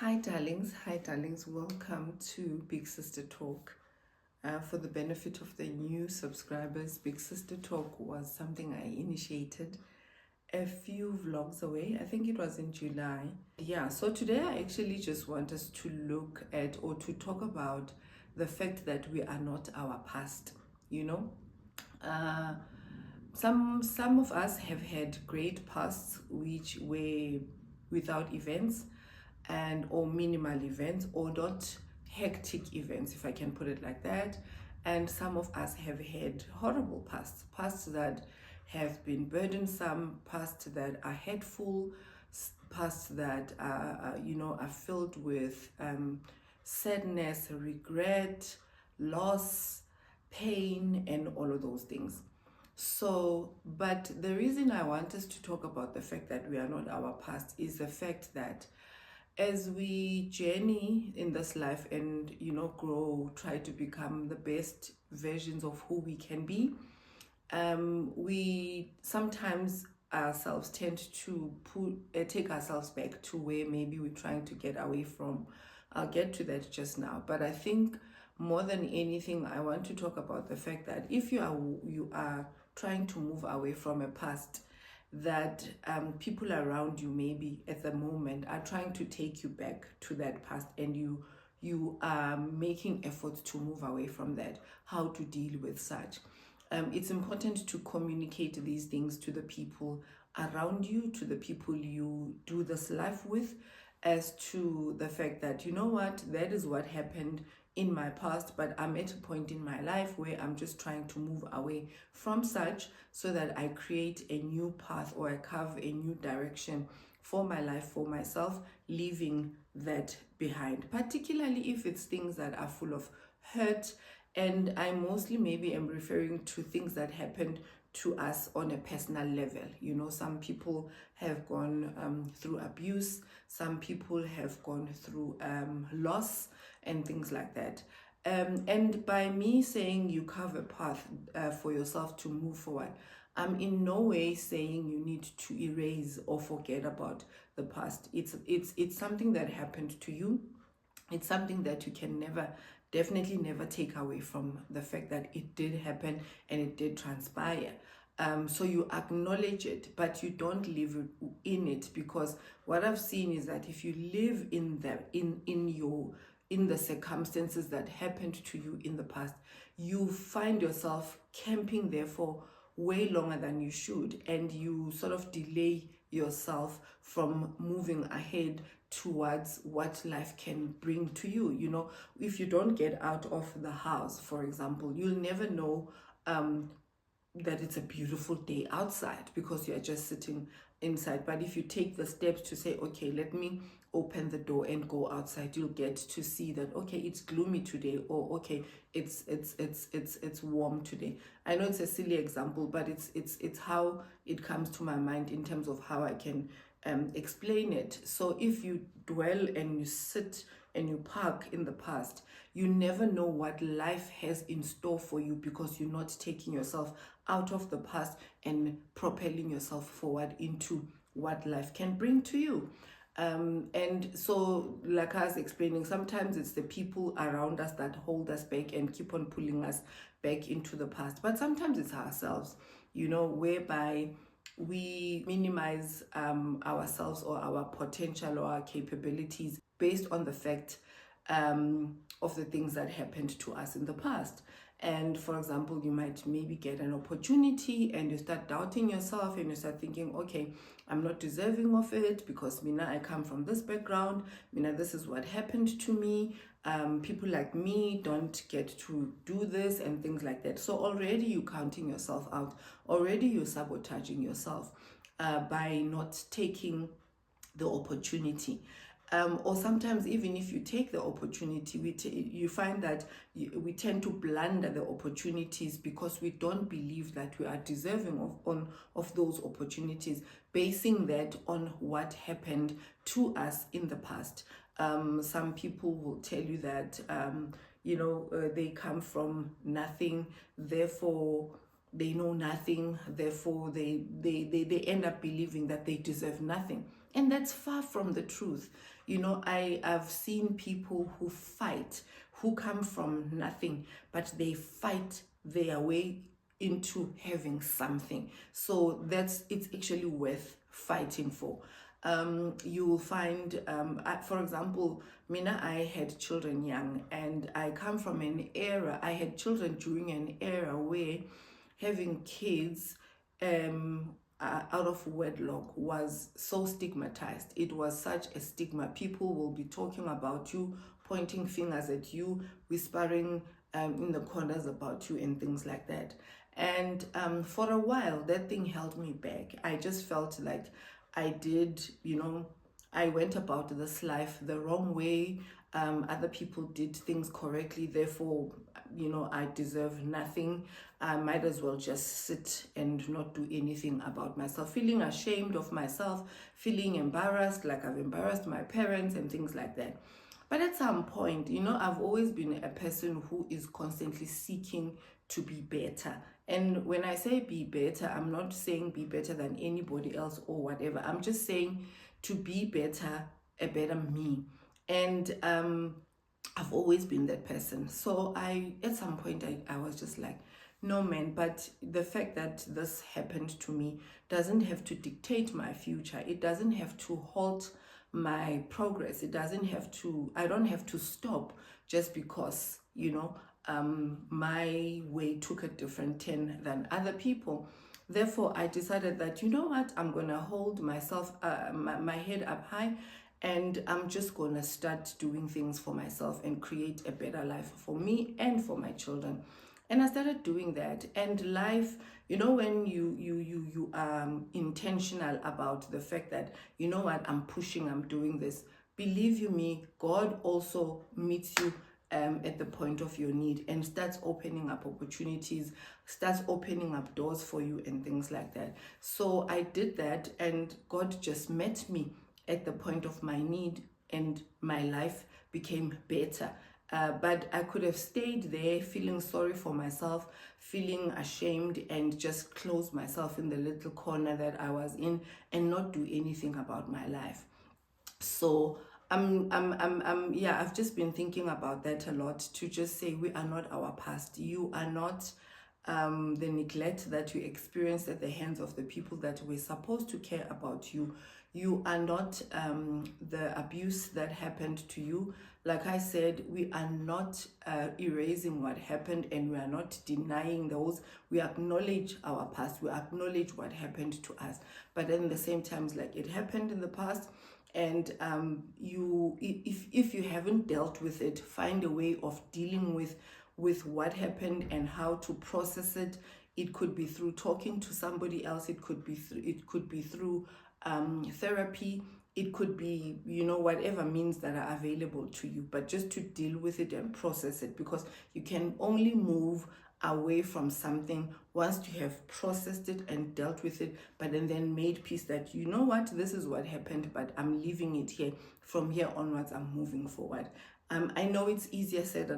Hi darlings, welcome to Big Sister Talk. For the benefit of the new subscribers, Big Sister Talk was something I initiated a few vlogs away. I think it was in July. Yeah, so today I actually just want us to look at or to talk about the fact that we are not our past, you know. Some of us have had great pasts which were without events and or minimal events or not hectic events, if I can put it like that. And some of us have had horrible pasts that have been burdensome, pasts that are hateful, pasts that are filled with sadness, regret, loss, pain, and all of those things. So, but the reason I want us to talk about the fact that we are not our past is the fact that as we journey in this life and grow, try to become the best versions of who we can be, we sometimes ourselves tend to take ourselves back to where maybe we're trying to get away from. I'll get to that just now, but I think more than anything I want to talk about the fact that if you are trying to move away from a past that people around you maybe at the moment are trying to take you back to that past, and you are making efforts to move away from that, how to deal with such. It's important to communicate these things to the people around you, to the people you do this life with, as to the fact that, you know what, that is what happened in my past, but I'm at a point in my life where I'm just trying to move away from such so that I create a new path or I carve a new direction for my life, for myself, leaving that behind, particularly if it's things that are full of hurt. And I mostly maybe am referring to things that happened to us on a personal level. Some people have gone through abuse, some people have gone through loss and things like that. And by me saying you carve a path for yourself to move forward, I'm in no way saying you need to erase or forget about the past. It's something that happened to you. It's something that you can definitely never take away from the fact that it did happen and it did transpire. So you acknowledge it, but you don't live in it, because what I've seen is that if you live in the circumstances that happened to you in the past, you find yourself camping there for way longer than you should, and you sort of delay yourself from moving ahead towards what life can bring to you. If you don't get out of the house, for example, you'll never know that it's a beautiful day outside because you're just sitting inside. But if you take the steps to say, okay, let me open the door and go outside, you'll get to see that, okay, it's gloomy today, or okay, it's warm today. I know it's a silly example, but it's how it comes to my mind in terms of how I can explain it. So if you dwell and you sit and you park in the past, you never know what life has in store for you, because you're not taking yourself out of the past and propelling yourself forward into what life can bring to you. And so, like I was explaining, sometimes it's the people around us that hold us back and keep on pulling us back into the past. But sometimes it's ourselves, whereby we minimize ourselves or our potential or our capabilities based on the fact of the things that happened to us in the past. And for example, you might maybe get an opportunity and you start doubting yourself and you start thinking, okay, I'm not deserving of it because I come from this background, this is what happened to me. People like me don't get to do this and things like that. So already you're counting yourself out, already you're sabotaging yourself by not taking the opportunity. Or sometimes even if you take the opportunity, you find that we tend to blunder the opportunities because we don't believe that we are deserving of those opportunities, basing that on what happened to us in the past. Some people will tell you that they come from nothing, therefore they know nothing, therefore they end up believing that they deserve nothing. And that's far from the truth. I've seen people who fight, who come from nothing, but they fight their way into having something. So it's actually worth fighting for. You will find, for example, Mina, I had children young, and I come from I had children during an era where having kids out of wedlock was so stigmatized. It was such a stigma. People will be talking about you, pointing fingers at you, whispering in the corners about you and things like that. And for a while, that thing held me back. I just felt like I went about this life the wrong way. Other people did things correctly, therefore, I deserve nothing. I might as well just sit and not do anything about myself, feeling ashamed of myself, feeling embarrassed, like I've embarrassed my parents and things like that. But at some point, I've always been a person who is constantly seeking to be better. And when I say be better, I'm not saying be better than anybody else or whatever. I'm just saying to be better, a better me. And I've always been that person. So at some point, I was just like, no man, but the fact that this happened to me doesn't have to dictate my future. It doesn't have to halt my progress. I don't have to stop just because, my way took a different turn than other people. Therefore, I decided that, I'm going to hold myself, my head up high, and I'm just going to start doing things for myself and create a better life for me and for my children. And I started doing that. And life, when you are intentional about the fact that, I'm pushing, I'm doing this, believe you me, God also meets you at the point of your need and starts opening up opportunities, starts opening up doors for you and things like that. So I did that, and God just met me at the point of my need, and my life became better. But I could have stayed there feeling sorry for myself, feeling ashamed, and just close myself in the little corner that I was in and not do anything about my life. So I've just been thinking about that a lot, to just say we are not our past. You are not the neglect that you experienced at the hands of the people that were supposed to care about you. You are not the abuse that happened to you. Like I said, we are not erasing what happened, and we are not denying those. We acknowledge our past. We acknowledge what happened to us. But then at the same time, like, it happened in the past, and if you haven't dealt with it, find a way of dealing with what happened and how to process it. It could be through talking to somebody else. It could be through therapy. It could be, whatever means that are available to you, but just to deal with it and process it, because you can only move away from something once you have processed it and dealt with it, but then made peace that, this is what happened, but I'm leaving it here. From here onwards, I'm moving forward. I know it's easier said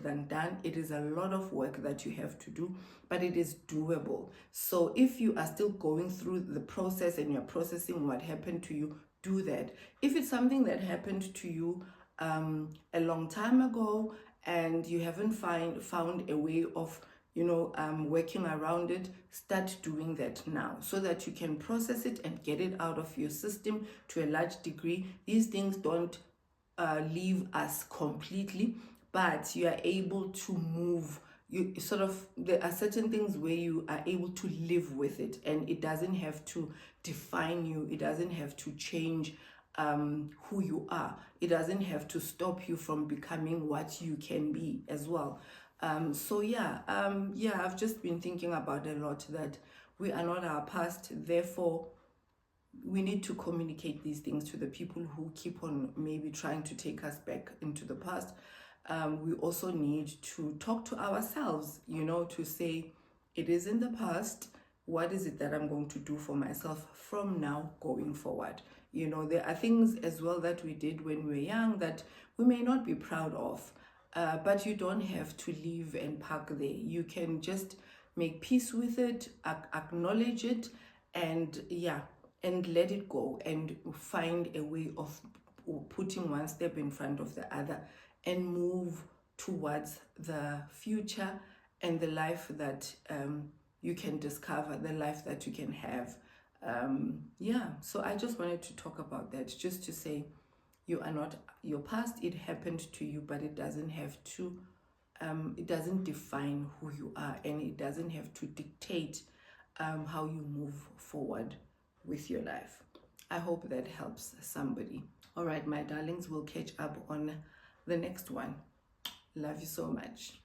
than done. It is a lot of work that you have to do, but it is doable. So if you are still going through the process and you're processing what happened to you, do that. If it's something that happened to you a long time ago, and you haven't found a way of working around it, start doing that now, so that you can process it and get it out of your system to a large degree. These things don't leave us completely, but you are able to move. There are certain things where you are able to live with it, and it doesn't have to define you. It doesn't have to change who you are. It doesn't have to stop you from becoming what you can be as well. I've just been thinking about a lot that we are not our past. Therefore, we need to communicate these things to the people who keep on maybe trying to take us back into the past. We also need to talk to ourselves, to say, it is in the past. What is it that I'm going to do for myself from now going forward? There are things as well that we did when we were young that we may not be proud of, but you don't have to leave and park there. You can just make peace with it, acknowledge it, and let it go, and find a way of putting one step in front of the other and move towards the future and the life that you can discover, the life that you can have. Yeah, so I just wanted to talk about that, just to say you are not your past. It happened to you, but it doesn't have to it doesn't define who you are, and it doesn't have to dictate how you move forward with your life. I hope that helps somebody. All right, my darlings, we'll catch up on the next one. Love you so much.